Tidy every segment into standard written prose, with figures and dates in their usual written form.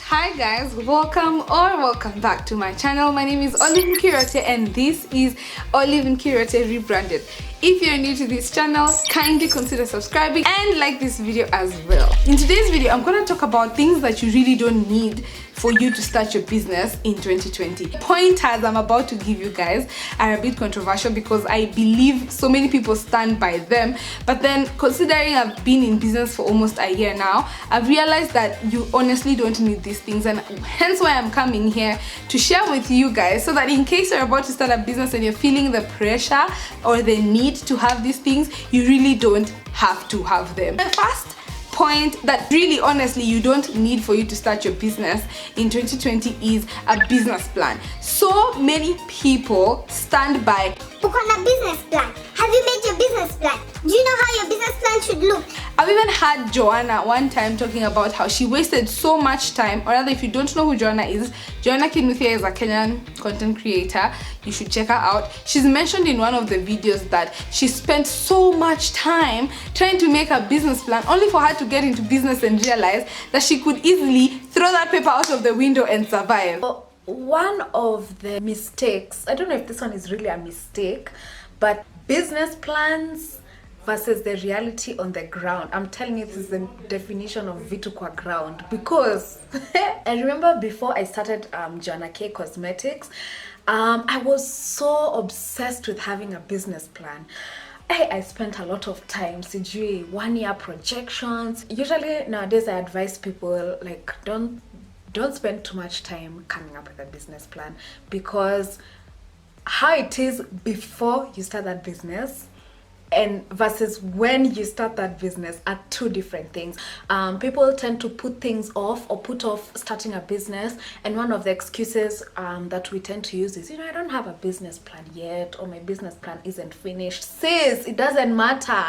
Hi guys, welcome back to my channel. My name is Olly and this is Olly rebranded. If you're new to this channel, kindly consider subscribing and like this video as well. In today's video, I'm going to talk about things that you really don't need for you to start your business in 2020. Pointers I'm about to give you guys are a bit controversial because I believe so many people stand by them, but then considering I've been in business for almost a year now, I've realized that you honestly don't need these things, and hence why I'm coming here to share with you guys so that in case you're about to start a business and you're feeling the pressure or the need to have these things, you really don't have to have them. The first point that really honestly you don't need for you to start your business in 2020 is a business plan. So many people stand by a business plan. Have you made your business plan? Do you know how your business plan should look? I've even had Joanna one time talking about how she wasted so much time, or rather, if you don't know who Joanna is, Joanna Kinuthia is a Kenyan content creator. You should check her out. She's mentioned in one of the videos that she spent so much time trying to make a business plan only for her to get into business and realize that she could easily throw that paper out of the window and survive. One of the mistakes, I don't know if this one is really a mistake, but business plans versus the reality on the ground. I'm telling you, this is the definition of vitu kwa ground, because I remember before I started Joanna K Cosmetics, I was so obsessed with having a business plan. I spent a lot of time sijui 1 year projections. Usually nowadays I advise people, like, don't spend too much time coming up with a business plan, because how it is before you start that business and versus when you start that business are two different things. People tend to put things off or put off starting a business, and one of the excuses that we tend to use is, I don't have a business plan yet, or my business plan isn't finished. Sis, it doesn't matter.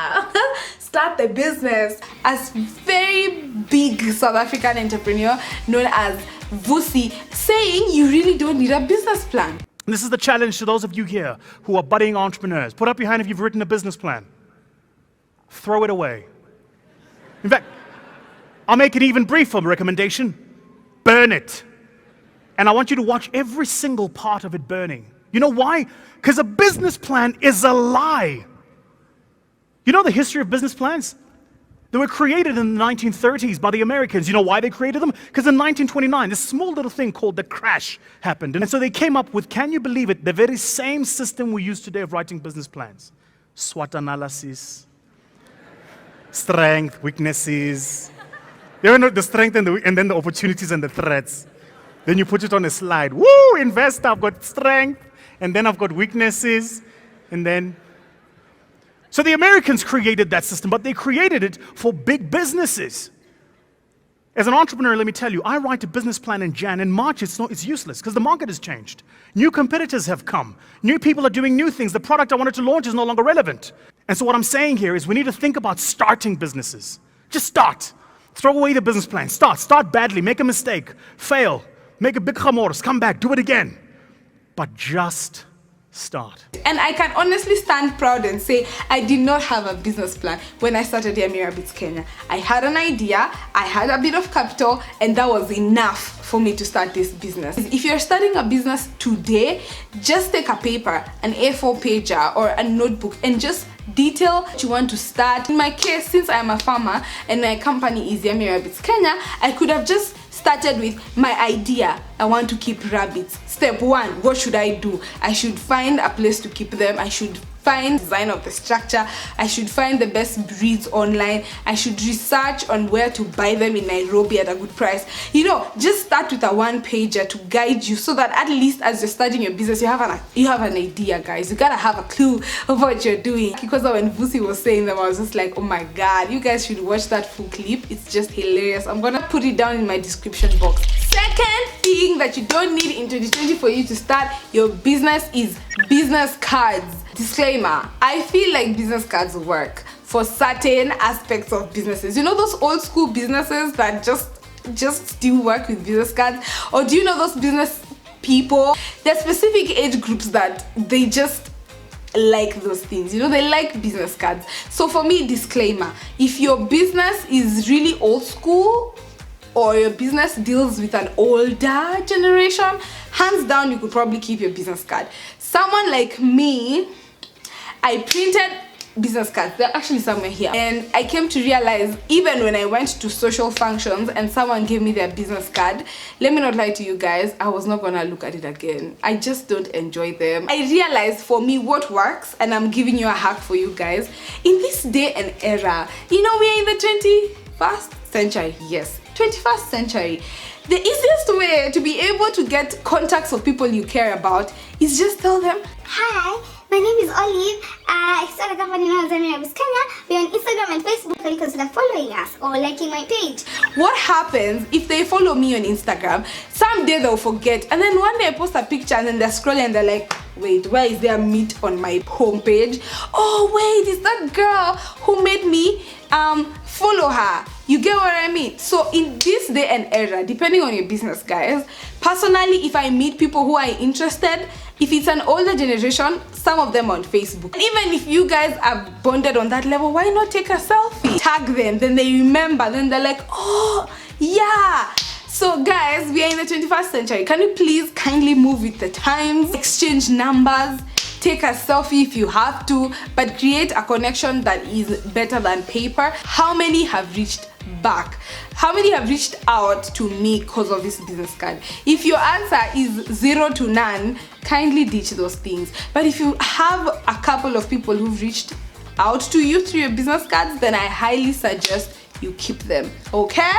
Start the business. As very big South African entrepreneur known as Vusi saying you really don't need a business plan. This is the challenge to those of you here who are budding entrepreneurs. Put up your hand if you've written a business plan. Throw it away. In fact, I'll make it even briefer recommendation. Burn it. And I want you to watch every single part of it burning. You know why? Because a business plan is a lie. You know the history of business plans? They were created in the 1930s by the Americans. You know why they created them? Because in 1929, this small little thing called the crash happened. And so they came up with, can you believe it, the very same system we use today of writing business plans. SWOT analysis, strength, weaknesses. You know, the strength and then the opportunities and the threats. Then you put it on a slide. Woo, investor, I've got strength, and then I've got weaknesses, and then... So the Americans created that system, but they created it for big businesses. As an entrepreneur, let me tell you, I write a business plan in March, it's useless because the market has changed. New competitors have come. New people are doing new things. The product I wanted to launch is no longer relevant. And so what I'm saying here is we need to think about starting businesses. Just start. Throw away the business plan. Start badly, make a mistake, fail, make a big chamors, come back, do it again. But just start. And I can honestly stand proud and say I did not have a business plan when I started Yamira Bits Kenya. I had an idea, I had a bit of capital, and that was enough for me to start this business. If you're starting a business today, just take a paper, an A4 pager or a notebook, and just detail what you want to start. In my case, since I'm a farmer and my company is Yamira Bits Kenya, I could have just started with my idea. I want to keep rabbits. Step 1, what should I do? I should find a place to keep them. I should find design of the structure. I should find the best breeds online. I should research on where to buy them in Nairobi at a good price. Just start with a one-pager to guide you so that at least as you're starting your business, you have an idea, guys. You gotta have a clue of what you're doing. Because when Vusi was saying them, I was just like, oh my god, you guys should watch that full clip. It's just hilarious. I'm gonna put it down in my description box. Second thing that you don't need in 2020 for you to start your business is business cards. Disclaimer, I feel like business cards work for certain aspects of businesses. You know those old school businesses that just still work with business cards? Or do you know those business people? There are specific age groups that they just like those things. They like business cards. So for me, disclaimer, if your business is really old school, or your business deals with an older generation, hands down you could probably keep your business card. Someone like me, I printed business cards. They're actually somewhere here, and I came to realize, even when I went to social functions and someone gave me their business card, let me not lie to you guys, I was not gonna look at it again. I just don't enjoy them. I realized for me what works, and I'm giving you a hack for you guys in this day and era. You know, we are in the 21st century. Yes, 21st century. The easiest way to be able to get contacts of people you care about is just tell them, Hi, my name is Olly. I started a company known as Emirates Kenya. We're on Instagram and Facebook. Can you consider following us or liking my page? what happens if they follow me on Instagram? Someday they'll forget, and then one day I post a picture and then they're scrolling and they're like, wait, why is there meat on my homepage? Oh wait, is that girl who made me follow her? You get what I mean? So in this day and era, depending on your business, guys, personally, if I meet people who are interested, if it's an older generation, some of them on Facebook. And even if you guys are bonded on that level, why not take a selfie? Tag them, then they remember, then they're like, oh yeah. So guys, we are in the 21st century. Can you please kindly move with the times, exchange numbers, take a selfie if you have to, but create a connection that is better than paper. How many have reached back? How many have reached out to me because of this business card? If your answer is 0 to none, kindly ditch those things. But if you have a couple of people who've reached out to you through your business cards, then I highly suggest you keep them. Okay?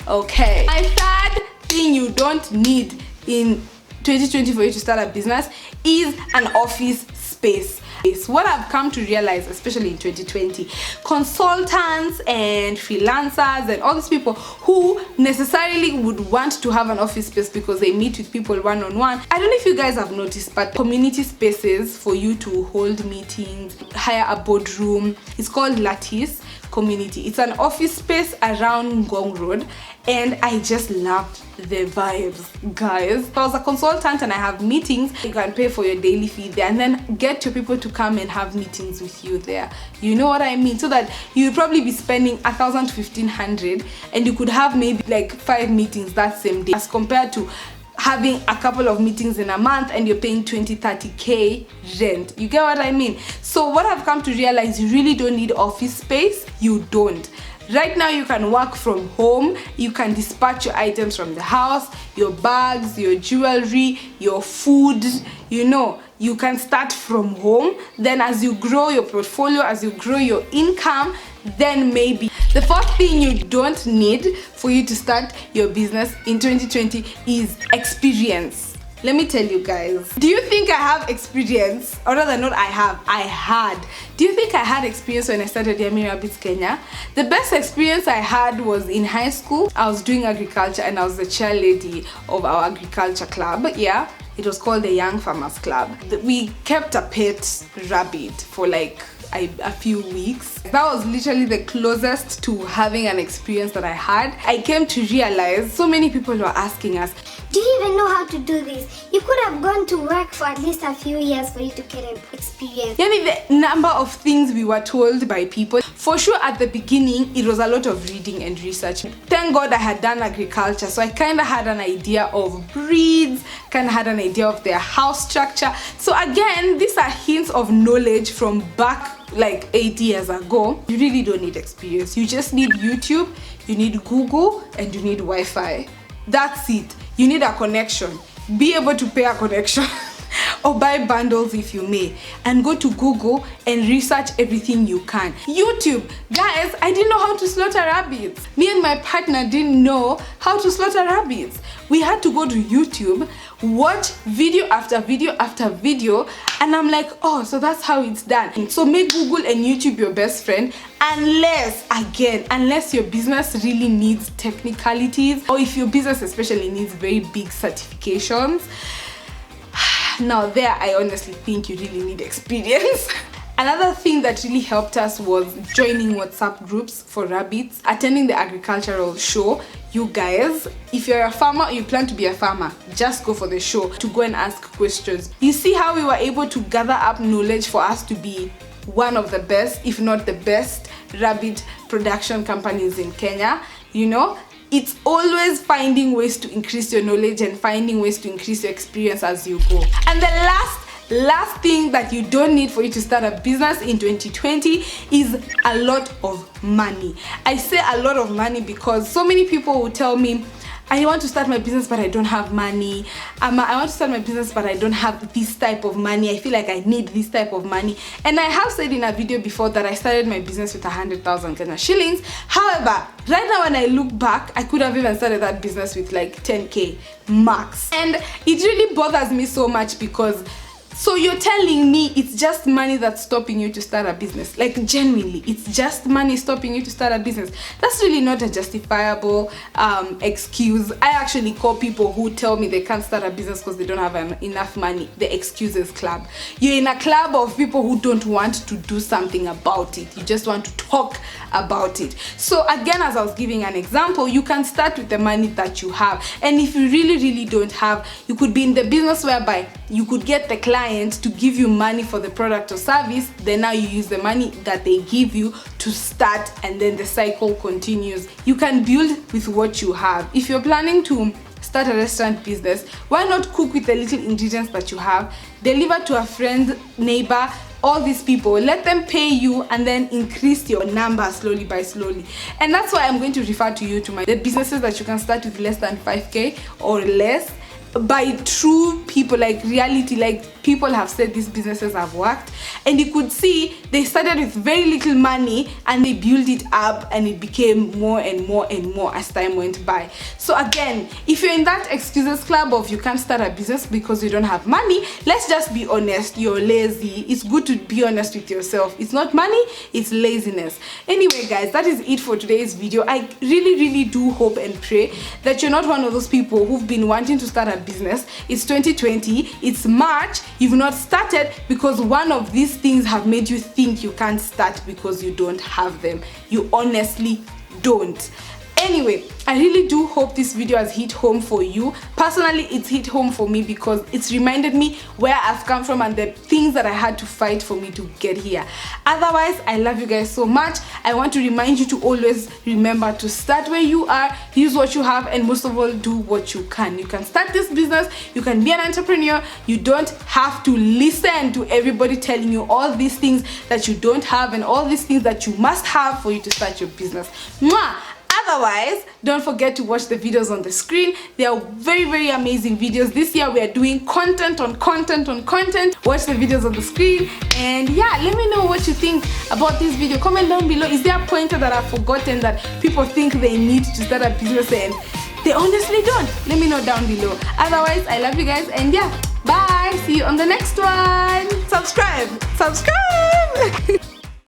Okay. My third thing you don't need in 2020 for you to start a business is an office space. What I've come to realize, especially in 2020, consultants and freelancers and all these people who necessarily would want to have an office space because they meet with people one-on-one. I don't know if you guys have noticed, but community spaces for you to hold meetings, hire a boardroom, it's called Lattice Community. It's an office space around Ngong Road, and I just loved the vibes, guys. I was a consultant and I have meetings. You can pay for your daily fee there and then get your people to come and have meetings with you there. You know what I mean? So that you'll probably be spending 1,000 to 1,500 and you could have maybe like 5 meetings that same day, as compared to having a couple of meetings in a month and you're paying 20-30k rent. You get what I mean? So what I've come to realize, you really don't need office space. You don't. Right now you can work from home. You can dispatch your items from the house, your bags, your jewelry, your food. You know, you can start from home. Then as you grow your portfolio, as you grow your income, then maybe. The fourth thing you don't need for you to start your business in 2020 is experience. Let me tell you guys, do you think I have experience? Or rather not I have, I had. Do you think I had experience when I started Yammy Rabbits Kenya? The best experience I had was in high school. I was doing agriculture and I was the chairlady of our agriculture club. Yeah, it was called the Young Farmers Club. We kept a pet rabbit for like a few weeks. That was literally the closest to having an experience that I had. I came to realize so many people were asking us, do you even know how to do this? You could have gone to work for at least a few years for you to get an experience. The number of things we were told by people. For sure at the beginning it was a lot of reading and research. Thank God I had done agriculture, so I kind of had an idea of breeds, kind of had an idea of their house structure. So again, these are hints of knowledge from back like 8 years ago. You really don't need experience. You just need YouTube, you need Google, and you need Wi-Fi. That's it. You need a connection. Be able to pay a connection or buy bundles if you may, and go to Google and research everything you can. YouTube, guys, I didn't know how to slaughter rabbits. Me and my partner didn't know how to slaughter rabbits. We had to go to YouTube, watch video after video after video, and I'm like, oh, so that's how it's done. So make Google and YouTube your best friend, unless your business really needs technicalities, or if your business especially needs very big certifications. Now there, I honestly think you really need experience. Another thing that really helped us was joining WhatsApp groups for rabbits, attending the agricultural show. You guys, if you're a farmer or you plan to be a farmer, just go for the show to go and ask questions. You see how we were able to gather up knowledge for us to be one of the best, if not the best, rabbit production companies in Kenya, you know? It's always finding ways to increase your knowledge and finding ways to increase your experience as you go. And the last thing that you don't need for you to start a business in 2020 is a lot of money. I say a lot of money because so many people will tell me, I want to start my business but I don't have money. I want to start my business but I don't have this type of money. I feel like I need this type of money. And I have said in a video before that I started my business with 100,000 Kenya shillings. However, right now when I look back, I could have even started that business with like 10K max. And it really bothers me so much because so you're telling me it's just money that's stopping you to start a business? Like genuinely, it's just money stopping you to start a business? That's really not a justifiable excuse. I actually call people who tell me they can't start a business because they don't have enough money the excuses club. You're in a club of people who don't want to do something about it. You just want to talk about it. So again, as I was giving an example, you can start with the money that you have. And if you really don't have, you could be in the business whereby you could get the client to give you money for the product or service, then now you use the money that they give you to start, and then the cycle continues. You can build with what you have. If you're planning to start a restaurant business, why not cook with the little ingredients that you have, deliver to a friend, neighbor, all these people, let them pay you, and then increase your number slowly by slowly. And that's why I'm going to refer to you to the businesses that you can start with less than 5K or less, by true people, like reality, like people have said these businesses have worked, and you could see they started with very little money and they built it up and it became more and more and more as time went by. So again, if you're in that excuses club of you can't start a business because you don't have money, let's just be honest, you're lazy. It's good to be honest with yourself. It's not money, it's laziness. Anyway guys, that is it for today's video. I really do hope and pray that you're not one of those people who've been wanting to start a business. It's 2020, it's March, you've not started because one of these things have made you think you can't start because you don't have them. You honestly don't. Anyway, I really do hope this video has hit home for you. Personally, it's hit home for me because it's reminded me where I've come from and the things that I had to fight for me to get here. Otherwise, I love you guys so much. I want to remind you to always remember to start where you are, use what you have, and most of all, do what you can. You can start this business, you can be an entrepreneur. You don't have to listen to everybody telling you all these things that you don't have and all these things that you must have for you to start your business. Mwah! Otherwise, don't forget to watch the videos on the screen. They are very amazing videos. This year we are doing content on content on content. Watch the videos on the screen, and yeah, let me know what you think about this video. Comment down below. Is there a pointer that I've forgotten that people think they need to start a business and they honestly don't? Let me know down below. Otherwise, I love you guys, and yeah, bye. See you on the next one. Subscribe.